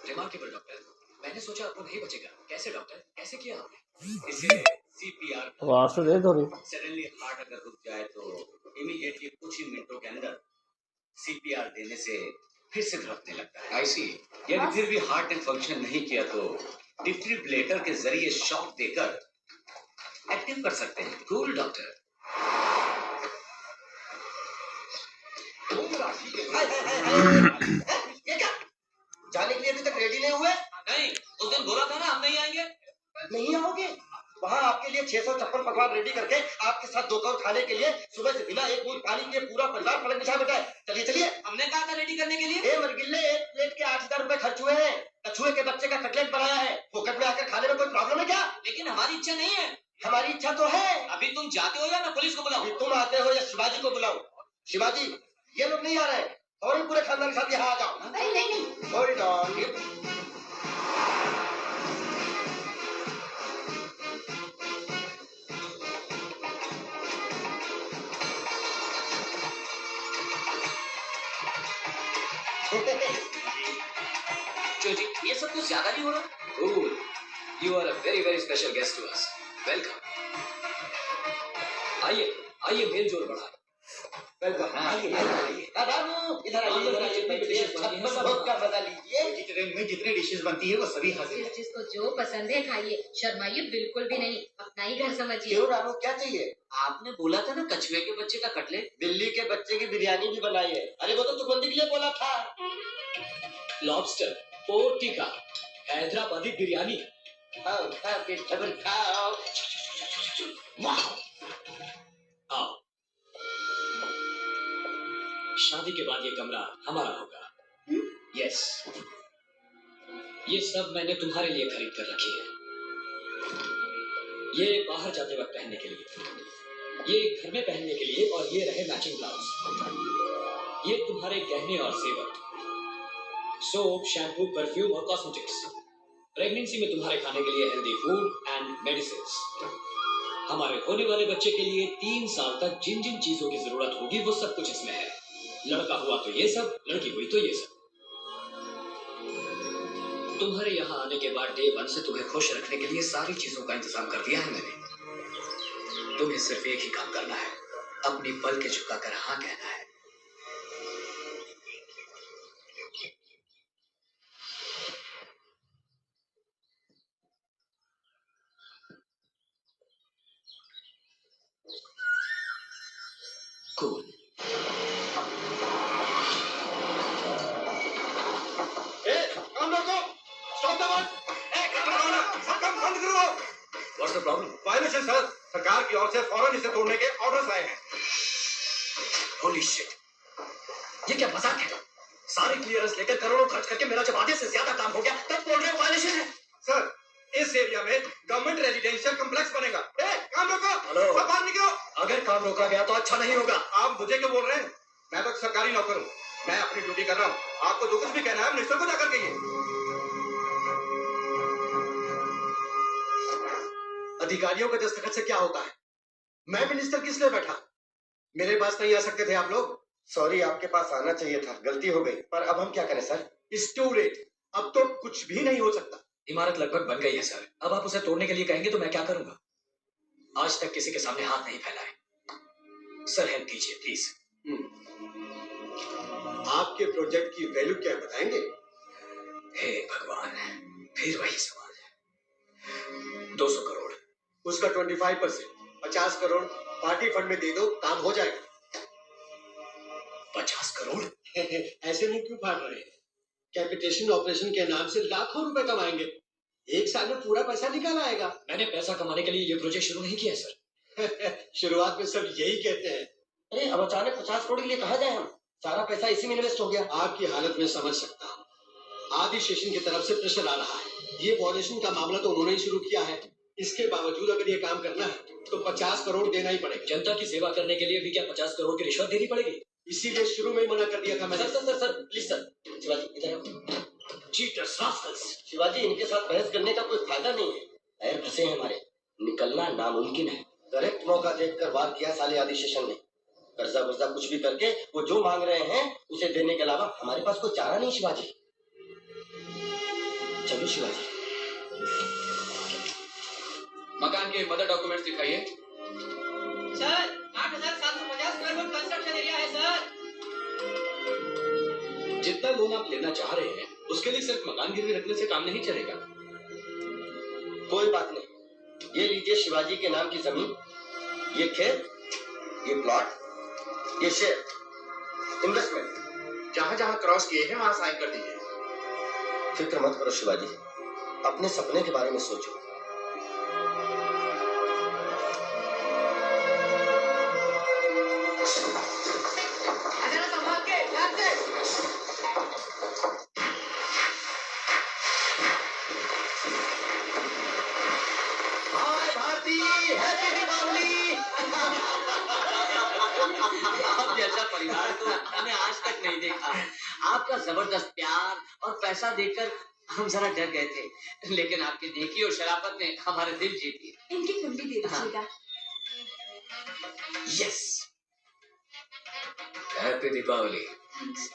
Remarkable doctor. मैंने सोचा अब वो नहीं बचेगा। कैसे डॉक्टर, कैसे किया आपने? इसे सीपीआर सडनली हार्ट अगर रुक जाए तो इमीडिएटली कुछ ही मिनटों के अंदर सीपीआर देने से फिर से धड़कने लगता है। आई सी। यदि फिर भी हार्ट ने फंक्शन नहीं किया तो डिफिब्रिलेटर के जरिए शॉक देकर एक्टिव कर सकते हैं। Cool doctor. ये क्या जाने के लिए अभी तक रेडी नहीं हुए? नहीं, उस दिन बोला था ना हम नहीं आएंगे। नहीं आओगे? वहाँ आपके लिए 656 पकवान रेडी करके आपके साथ दोपहर खाने के लिए सुबह से बिना एक बूंद पानी के पूरा परिवार पलंग बिछा बैठा है। चलिए चलिए। हमने कहा था रेडी करने के लिए। ए मरगिल्ले, एक प्लेट के 8,000 रुपए खर्च हुए हैं। कछुए के बच्चे का कटलेट बनाया है, फोकट में आकर खाने में कोई प्रॉब्लम है क्या? लेकिन हमारी इच्छा नहीं है। हमारी इच्छा तो है। अभी तुम जाते हो या मैं पुलिस को बुलाऊं? अभी तुम आते हो या शिवाजी को बुलाऊं? शिवाजी, ये लोग नहीं आ रहे हैं और पूरे खानदान के साथ यहाँ आ जाओ। नहीं नहीं नहीं। Sorry don. जी, ये सब कुछ ज्यादा नहीं हो रहा? Cool. You are a very very special guest to us. Welcome. आइए, आइए मेल जोल बढ़ाएं। वेलकम। आइए रामू, इधर आइए, इधर आइए। भोग का मजा लीजिए। रेस्टोरेंट में जितनी डिशेस बनती है वो सभी हाजिर है। जिसको जो पसंद है खाइए, शर्माइए बिल्कुल भी नहीं, अपना ही घर समझिए। क्यों रामू, क्या चाहिए? आपने बोला था ना कछुए के बच्चे का कटलेट। दिल्ली के बच्चे की बिरयानी भी बनाई है। अरे वो तो तुकबंदी के लिए बोला था। Lobster, pork tikka, Hyderabadi biryani. खाओ खाओ के डबल खाओ। वाह। आओ। शादी के बाद ये कमरा हमारा होगा। यस। ये सब मैंने तुम्हारे लिए खरीद कर रखी है। ये बाहर जाते वक्त पहनने के लिए, ये घर में पहनने के लिए, और ये रहे मैचिंग ब्लाउज। ये तुम्हारे गहने और जेवर, सोप, शैम्पू, परफ्यूम और कॉस्मेटिक्स। प्रेगनेंसी में तुम्हारे खाने के लिए हेल्दी फूड एंड मेडिसिन। हमारे होने वाले बच्चे के लिए 3 साल तक जिन जिन चीजों की जरूरत होगी वो सब कुछ इसमें है। लड़का हुआ तो ये सब, लड़की हुई तो ये सब। तुम्हारे यहाँ आने के बाद डे 1 से तुम्हें खुश रखने के लिए सारी चीजों का इंतजाम कर दिया है मैंने। तुम्हें सिर्फ एक ही काम करना है, अपनी पलकें झुकाकर हाँ कहना है। Cool. What's the problem? Violation sir, सरकार की ओर से फौरन इसे तोड़ने के ऑर्डर्स आए हैं। Holy shit! ये क्या मजाक है? सारे क्लियरेंस लेकर करोड़ों खर्च करके मेरा जब आधे से ज्यादा काम हो गया तब बोल रहे हो वायलेशन है? सर, इस एरिया में गवर्नमेंट रेजिडेंशियल कॉम्प्लेक्स बनेगा। काम रोको। हेलो। सब बाहर निकलो। अगर काम रोका गया तो अच्छा नहीं होगा। आप मुझे क्यों बोल रहे हैं? मैं तो सरकारी नौकर हूँ, मैं अपनी ड्यूटी कर रहा हूँ। आपको जो कुछ भी कहना है मिनिस्टर को जाकर कहिए। अधिकारियों के दस्तखत से क्या होता है? मैं मिनिस्टर किस लिए बैठा? मेरे पास नहीं आ सकते थे आप लोग? सॉरी, आपके पास आना चाहिए था, गलती हो गई। पर अब हम क्या करें सर? It's to late. अब तो कुछ भी नहीं हो सकता। इमारत लगभग बन गई है सर। अब आप उसे तोड़ने के लिए कहेंगे तो मैं क्या करूंगा? आज तक किसी के सामने हाथ नहीं फैलाए। सर हेल्प कीजिए प्लीज। आपके प्रोजेक्ट की वैल्यू क्या बताएंगे? हे भगवान, फिर वही सवाल है। 200 करोड़। उसका 25%, 50 करोड़ पार्टी फंड में दे दो, काम हो जाएगा। 50 करोड़? ऐसे मुंह क्यों फाड़ रहे हैं? कैपिटेशन ऑपरेशन के नाम से लाखों रुपए कमाएंगे। 1 साल में पूरा पैसा निकाल आएगा। मैंने पैसा कमाने के लिए ये प्रोजेक्ट शुरू नहीं किया सर। शुरुआत में सब यही कहते हैं। अरे अब अचानक 50 करोड़ के लिए कहाँ जाए हम? सारा पैसा इसी में इन्वेस्ट हो गया। आपकी हालत में समझ सकता हूँ। आदि स्टेशन की तरफ से प्रेशर आ रहा है। ये वॉल्यूशन का मामला तो उन्होंने ही शुरू किया है। इसके बावजूद अगर ये काम करना है तो 50 करोड़ देना ही पड़ेगा। जनता की सेवा करने के लिए भी क्या 50 करोड़ की रिश्वत देनी पड़ेगी? इसीलिए शुरू में ही मना कर दिया था मैंने। Sir please sir. शिवाजी इधर आओ। Cheaters, Rascals. शिवाजी, इनके साथ बहस करने का कोई फायदा नहीं है। पैर फंसे हैं हमारे, निकलना नामुमकिन है। करेक्ट मौका देखकर वार किया साले आदि स्टेशन ने। कर्जा वर्जा कुछ भी करके वो जो मांग रहे हैं उसे देने के अलावा हमारे पास कोई चारा नहीं। शिवाजी, चलो शिवाजी। मकान के मदर डॉक्यूमेंट्स दिखाइए। Sir 8,750 square foot construction area है सर। जितना लोन आप लेना चाह रहे हैं उसके लिए सिर्फ मकान गिरवी रखने से काम नहीं चलेगा। कोई बात नहीं, ये लीजिए शिवाजी के नाम की जमीन, ये खेत, ये प्लॉट, ये शेयर, इन्वेस्टमेंट। जहाँ जहाँ क्रॉस किए हैं वहाँ साइन कर दीजिए। फिक्र मत करो शिवाजी, अपने सपने के बारे में सोचो। जरा संभाल के, ध्यान से। हाय भारती, हैप्पी दीपावली। आप जैसा परिवार तो मैंने आज तक नहीं देखा। आपका जबरदस्त प्यार और पैसा देखकर हम जरा डर गए थे, लेकिन आपकी नेकी और शराफत ने हमारे दिल जीत लिए। इनकी कुंडली दे दीजिएगा। Yes, happy Deepawali. थैंक्स।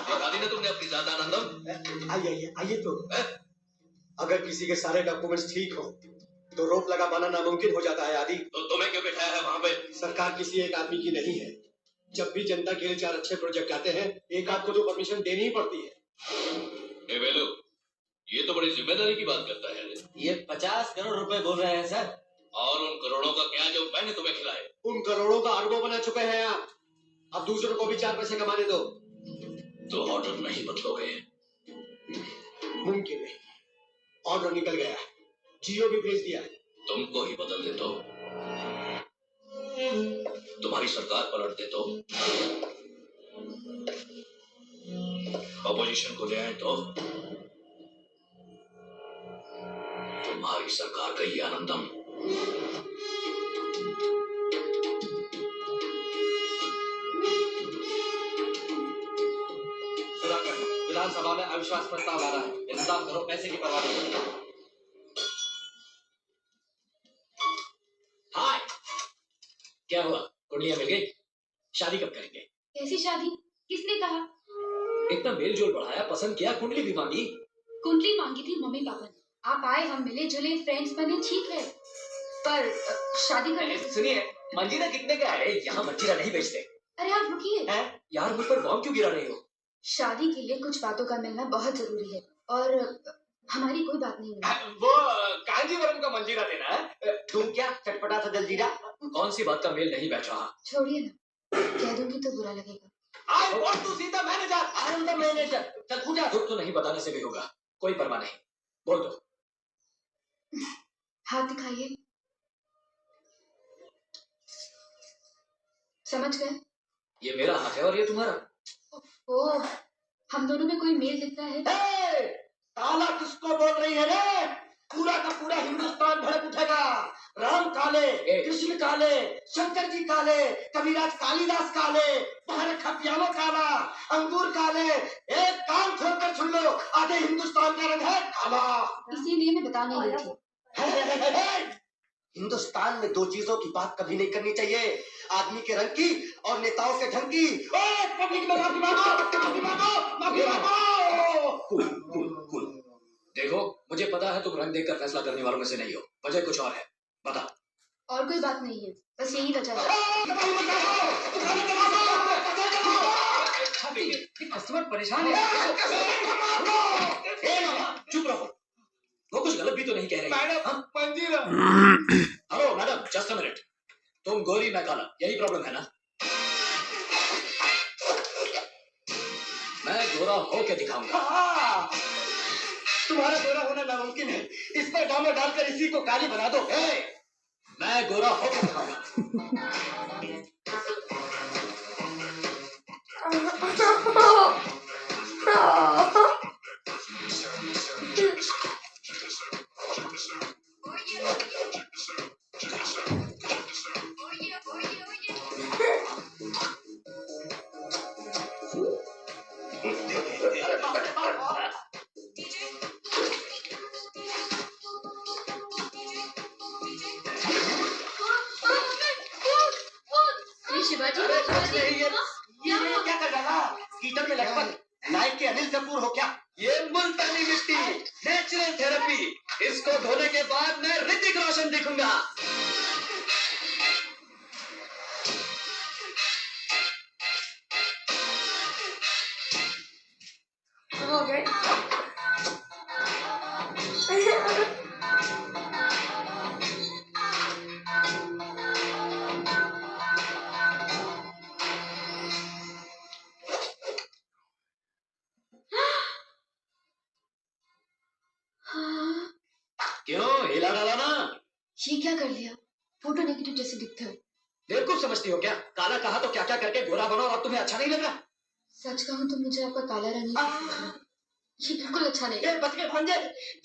दिखा दी ना तुमने अपनी ज्यादा आनंदम। आइए तो। अगर किसी के सारे डॉक्यूमेंट्स ठीक हो तो रोक लगा पाना नामुमकिन हो जाता है आदि। तो तुम्हें क्यों बिठाया है वहां पे? सरकार किसी एक आदमी की नहीं है। जब भी जनता के लिए 4 अच्छे प्रोजेक्ट आते हैं, एक आध को तो परमिशन देनी ही पड़ती है। ए वेलू, ये तो बड़ी जिम्मेदारी की बात करता है। ये 50 करोड़ रुपए बोल रहे हैं सर। और उन करोड़ों का क्या जो मैंने तुम्हें खिलाए? उन करोड़ों का अरबों बना चुके हैं आप। अब दूसरों को भी 4 पैसे कमाने दो। तो ऑर्डर नहीं बदलोगे? मुमकिन नहीं। ऑर्डर निकल गया है, जियो भी भेज दिया है। तुमको ही बदल दे तो, तुम्हारी सरकार पलट दे तो, अपोजिशन को ले आए तो, तुम्हारी सरकार गई आनंदम। विधानसभा में अविश्वास प्रस्ताव आ रहा है, इंतजाम करो, पैसे की परवाह नहीं करो। हाय, क्या हुआ? कुंडलियां मिल गई? शादी कब करेंगे? कैसी शादी? किसने कहा? इतना मेल जोल बढ़ाया, पसंद किया, कुंडली भी मांगी। कुंडली मांगी थी मम्मी पापा ने। आप आए, हम मिले जुले, फ्रेंड्स बने, ठीक है, पर शादी करने। सुनिए, मंजीरा कितने का है? यहाँ मंजीरा नहीं बेचते। अरे आप रुकिए। यार मुझ पर बॉम्ब क्यों गिरा रही हो? शादी के लिए कुछ बातों का मिलना बहुत जरूरी है, और हमारी कोई बात नहीं है। वो कांजीवरम का मंजीरा देना है। तुम क्या चटपटा सा जलजीरा? कौन सी बात का मेल नहीं बैठ रहा? छोड़िए ना, कह दूंगी तो बुरा लगेगा। I want to see the manager. I am the manager. चल पूजा। दुख तो नहीं बताने से भी होगा, कोई परवाह नहीं, बोल दो। हाथ दिखाइए। समझ गए? ये मेरा हाथ है और ये तुम्हारा। ओह, हम दोनों में कोई मेल दिखता है? ए, काला किसको बोल रही है रे? पूरा का पूरा हिंदुस्तान भड़क उठेगा। राम काले, कृष्ण काले, शंकर जी काले, कबीराज कालिदास काले, वहाँ रखा पियानो काला, अंगूर काले। एक कान खोलकर सुन लो, आधे हिंदुस्तान का रंग है काला। इसीलिए मैं बताने आई थी। हिंदुस्तान में 2 चीजों की बात कभी नहीं करनी चाहिए, आदमी के रंग की और नेताओं के ढंग की। पब्लिक में माफी मांगो, माफी मांगो, माफी मांगो। कुल कुल कुल। देखो, मुझे पता है तुम रंग देखकर फैसला करने वालों में से नहीं हो, वजह कुछ और है, बता। और कोई बात नहीं है, बस यही वजह है। कस्टमर परेशान है। चुप रहो, वो कुछ गलत भी तो नहीं कह रही। मैडम, मंजीरा। Hello madam, just a minute. तुम गोरी, मैं काला, यही प्रॉब्लम है ना? मैं गोरा होके दिखाऊंगा। तुम्हारा गोरा होना नामुमकिन है, इस पर डामर डालकर इसी को काली बना दो। मैं गोरा होके दिखाऊंगा। इसको धोने के बाद मैं ऋतिक रोशन दिखूंगा। हो गए। क्यों हिला डाला ना? ये क्या कर लिया? फोटो नेगेटिव जैसे दिखते हो। बेवकूफ समझती हो क्या? काला कहा तो क्या क्या करके गोरा बनो और अब तुम्हें अच्छा नहीं लग रहा? सच कहूँ तो मुझे आपका काला रंग ही पसंद है। ये बिल्कुल अच्छा नहीं ये बच गए भांजे।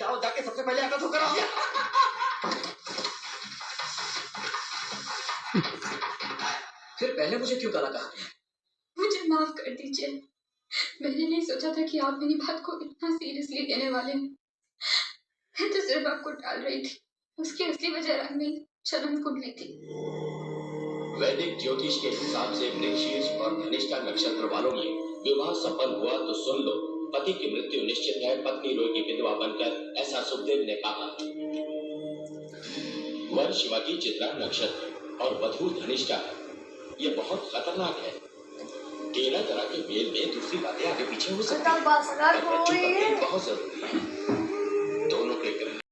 जाओ जाके सबसे पहले आकर धो कराओ। फिर पहले मुझे क्यों काला कहा? मुझे माफ कर दीजिए। मैंने नहीं सोचा था कि आप मेरी बात को इतना सीरियसली लेने वाले हैं। मैं तो सिर्फ आपको टाल रही थी। उसकी असली वजह रंग नहीं, शर्म कुंडली थी। वैदिक ज्योतिष के हिसाब से मृगशीर्ष और धनिष्ठा नक्षत्र वालों में विवाह संपन्न हुआ तो सुन लो, पति की मृत्यु निश्चित है। पत्नी रोगी विधवा बनकर, ऐसा सुखदेव ने कहा। वर शिवाजी चित्रा नक्षत्र और वधू धनिष्ठा है। ये बहुत खतरनाक है। तेरह तरह के मेल में दूसरी बातें आगे पीछे हो सकती हैं। बहुत जरूरी है।